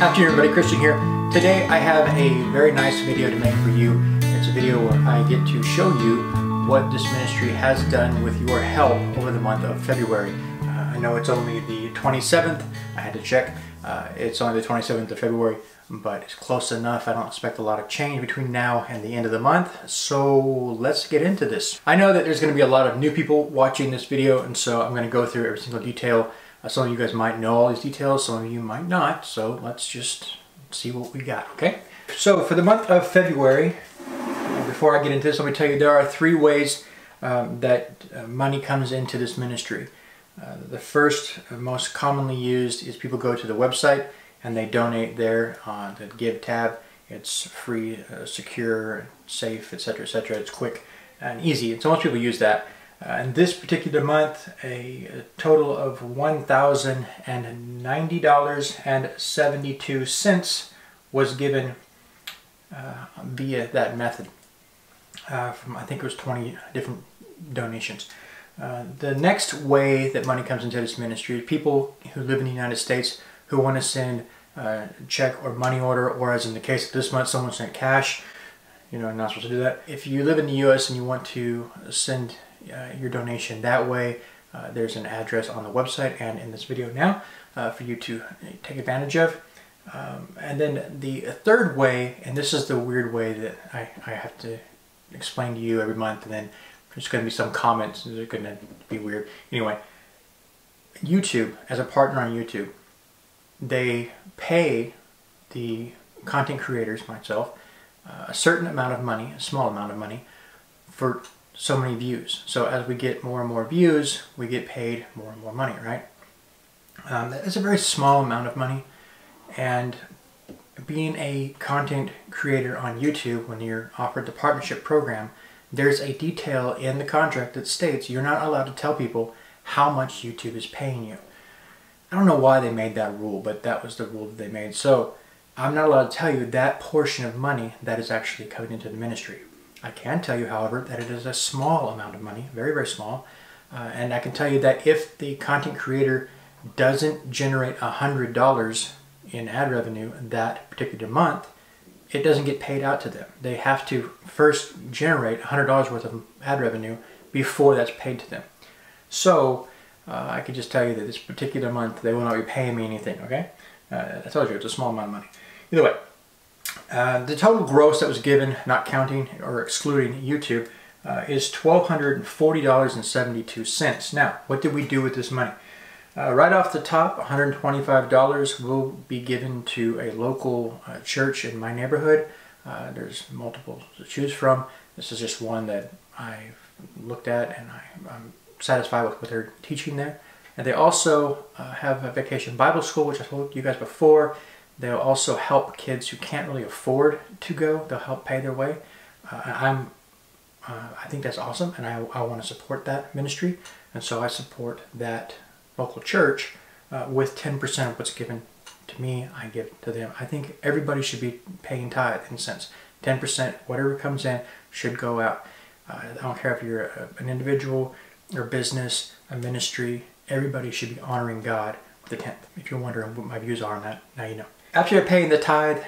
Afternoon everybody, Christian here. Today I have a very nice video to make for you. It's a video where I get to show you what this ministry has done with your help over the month of February. I know it's only the 27th, I had to check. It's only the 27th of February, but it's close enough. I don't expect a lot of change between now and the end of the month, so let's get into this. I know that there's going to be a lot of new people watching this video, and so I'm going to go through every single detail. Some of you guys might know all these details, some of you might not, so let's just see what we got, okay? So for the month of February, before I get into this, let me tell you there are three ways that money comes into this ministry. The first, most commonly used, is people go to the website and they donate there on the Give tab. It's free, secure, safe, etc., etc. It's quick and easy, and so most people use that. In this particular month, a total of $1,090.72 was given via that method from, I think it was 20 different donations. The next way that money comes into this ministry is people who live in the United States who want to send check or money order, or as in the case of this month, someone sent cash. You know, not supposed to do that. If you live in the U.S. and you want to send your donation that way, there's an address on the website and in this video now for you to take advantage of. And then the third way, and this is the weird way that I have to explain to you every month, and then there's going to be some comments that are going to be weird. Anyway, YouTube, as a partner on YouTube, they pay the content creators, myself, a certain amount of money, a small amount of money, for so many views. So as we get more and more views, we get paid more and more money, right? It's a very small amount of money, and being a content creator on YouTube, when you're offered the partnership program, there's a detail in the contract that states you're not allowed to tell people how much YouTube is paying you. I don't know why they made that rule, but that was the rule that they made. So I'm not allowed to tell you that portion of money that is actually coming into the ministry. I can tell you, however, that it is a small amount of money, very, very small. And I can tell you that if the content creator doesn't generate $100 in ad revenue that particular month, it doesn't get paid out to them. They have to first generate $100 worth of ad revenue before that's paid to them. So I can just tell you that this particular month they will not be paying me anything, okay? I told you it's a small amount of money. Either way, the total gross that was given, not counting or excluding YouTube, is $1,240.72. Now, what did we do with this money? Right off the top, $125 will be given to a local church in my neighborhood. There's multiple to choose from. This is just one that I've looked at, and I'm satisfied with what they're teaching there. And they also have a Vacation Bible School, which I told you guys before. They'll also help kids who can't really afford to go. They'll help pay their way. I think that's awesome, and I want to support that ministry. And so I support that local church with 10% of what's given to me, I give to them. I think everybody should be paying tithe, in a sense. 10%, whatever comes in, should go out. I don't care if you're an individual or business, a ministry, everybody should be honoring God with the 10th. If you're wondering what my views are on that, now you know. After paying the tithe,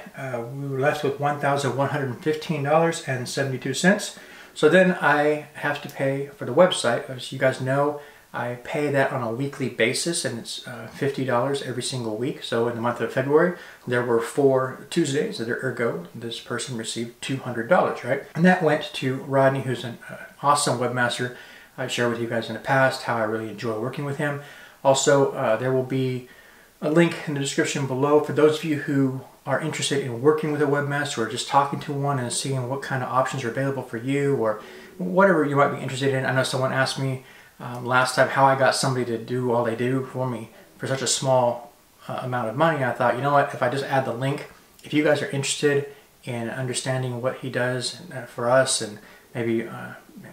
we were left with $1,115.72. So then I have to pay for the website. As you guys know, I pay that on a weekly basis, and it's $50 every single week. So in the month of February, there were 4 Tuesdays, ergo, this person received $200, right? And that went to Rodney, who's an awesome webmaster. I've shared with you guys in the past how I really enjoy working with him. Also, there will be a link in the description below for those of you who are interested in working with a webmaster, or just talking to one and seeing what kind of options are available for you, or whatever you might be interested in. I know someone asked me last time how I got somebody to do all they do for me for such a small amount of money. I thought, you know what, if I just add the link, if you guys are interested in understanding what he does for us, and maybe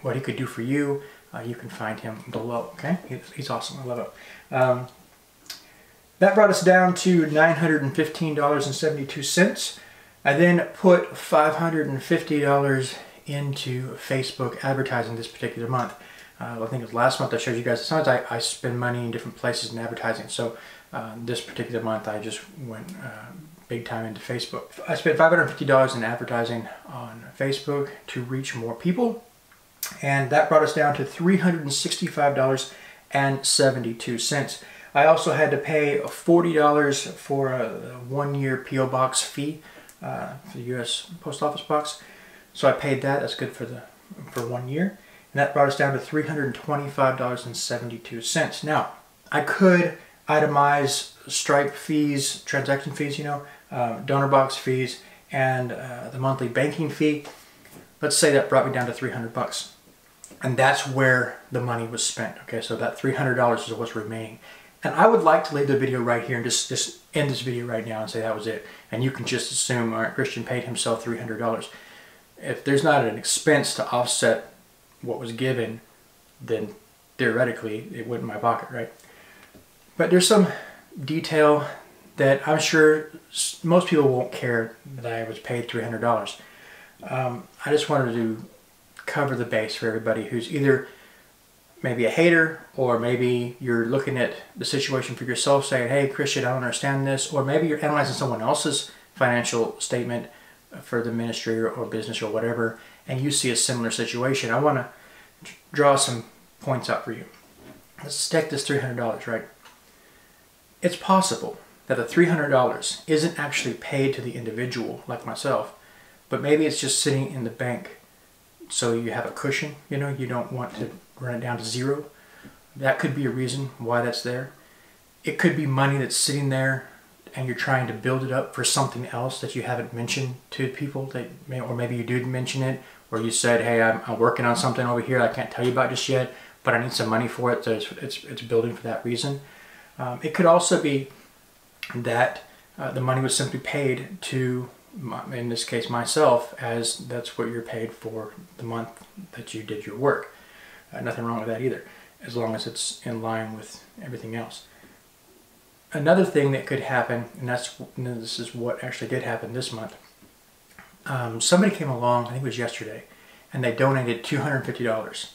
what he could do for you, you can find him below, okay? He's awesome, I love it. That brought us down to $915.72. I then put $550 into Facebook advertising this particular month. I think it was last month I showed you guys. Sometimes I spend money in different places in advertising. So this particular month I just went big time into Facebook. I spent $550 in advertising on Facebook to reach more people, and that brought us down to $365.72. I also had to pay $40 for a 1-year P.O. box fee for the U.S. Post Office box. So I paid that. That's good for 1 year. And that brought us down to $325.72. Now, I could itemize Stripe fees, transaction fees, donor box fees, and the monthly banking fee. Let's say that brought me down to $300. And that's where the money was spent. Okay, so that $300 is what's remaining. And I would like to leave the video right here and just end this video right now and say that was it. And you can just assume, all right, Christian paid himself $300. If there's not an expense to offset what was given, then theoretically it went in my pocket, right? But there's some detail that I'm sure most people won't care that I was paid $300. I just wanted to cover the base for everybody who's either maybe a hater, or maybe you're looking at the situation for yourself saying, hey Christian, I don't understand this, or maybe you're analyzing someone else's financial statement for the ministry or business or whatever, and you see a similar situation. I want to draw some points out for you. Let's take this $300, right? It's possible that the $300 isn't actually paid to the individual like myself, but maybe it's just sitting in the bank so you have a cushion, you don't want to run it down to zero. That could be a reason why that's there. It could be money that's sitting there and you're trying to build it up for something else that you haven't mentioned to people, or maybe you did mention it, or you said, hey, I'm working on something over here I can't tell you about just yet, but I need some money for it, so it's building for that reason. It could also be that the money was simply paid to, in this case myself, as that's what you're paid for the month that you did your work. Nothing wrong with that either, as long as it's in line with everything else. Another thing that could happen, and this is what actually did happen this month. Somebody came along, I think it was yesterday, and they donated $250.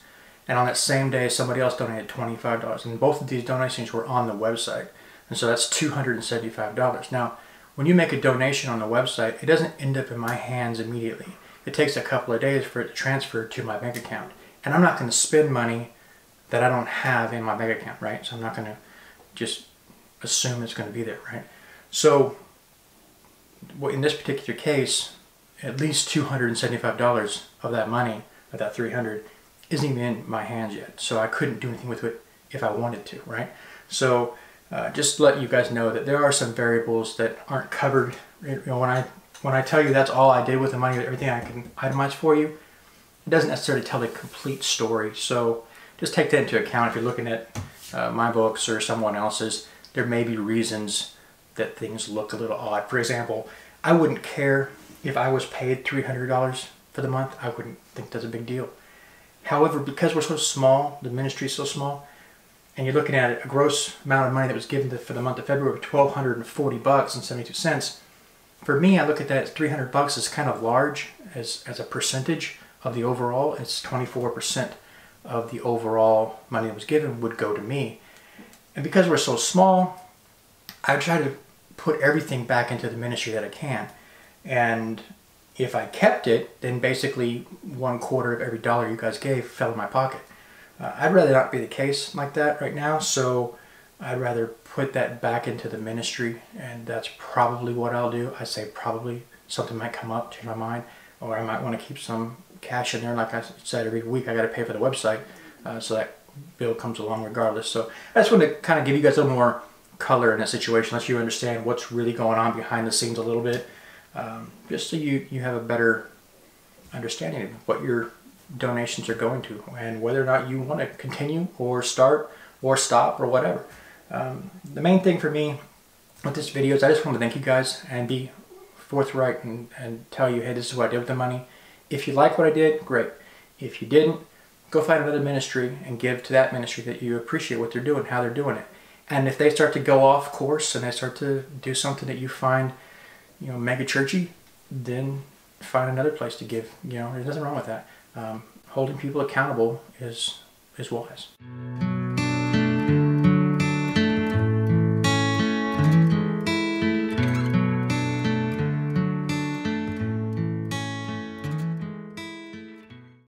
And on that same day, somebody else donated $25. And both of these donations were on the website. And so that's $275. Now, when you make a donation on the website, it doesn't end up in my hands immediately. It takes a couple of days for it to transfer to my bank account. And I'm not going to spend money that I don't have in my bank account, right? So I'm not going to just assume it's going to be there, right? So in this particular case, at least $275 of that money, of that $300, isn't even in my hands yet. So I couldn't do anything with it if I wanted to, right? So just to let you guys know that there are some variables that aren't covered. When I tell you that's all I did with the money, everything I can itemize for you, it doesn't necessarily tell the complete story. So just take that into account if you're looking at my books or someone else's. There may be reasons that things look a little odd. For example, I wouldn't care if I was paid $300 for the month. I wouldn't think that's a big deal. However, because we're so small, the ministry is so small, and you're looking at a gross amount of money that was given for the month of February, $1,240.72. For me, I look at that as $300 is kind of large as a percentage of the overall. It's 24% of the overall money that was given would go to me. And because we're so small, I try to put everything back into the ministry that I can. And if I kept it, then basically 1/4 of every dollar you guys gave fell in my pocket. I'd rather not be the case like that right now, so I'd rather put that back into the ministry, and that's probably what I'll do. I say probably. Something might come up, change my mind, or I might want to keep some cash in there. Like I said, every week I got to pay for the website, so that bill comes along regardless. So I just want to kind of give you guys a little more color in that situation, let you understand what's really going on behind the scenes a little bit, just so you have a better understanding of what your donations are going to and whether or not you want to continue or start or stop or whatever. The main thing for me with this video is I just want to thank you guys and be forthright and tell you, hey, this is what I did with the money. If you like what I did, great. If you didn't, go find another ministry and give to that ministry that you appreciate what they're doing, how they're doing it. And if they start to go off course and they start to do something that you find, mega churchy, then find another place to give. There's nothing wrong with that. Holding people accountable is wise.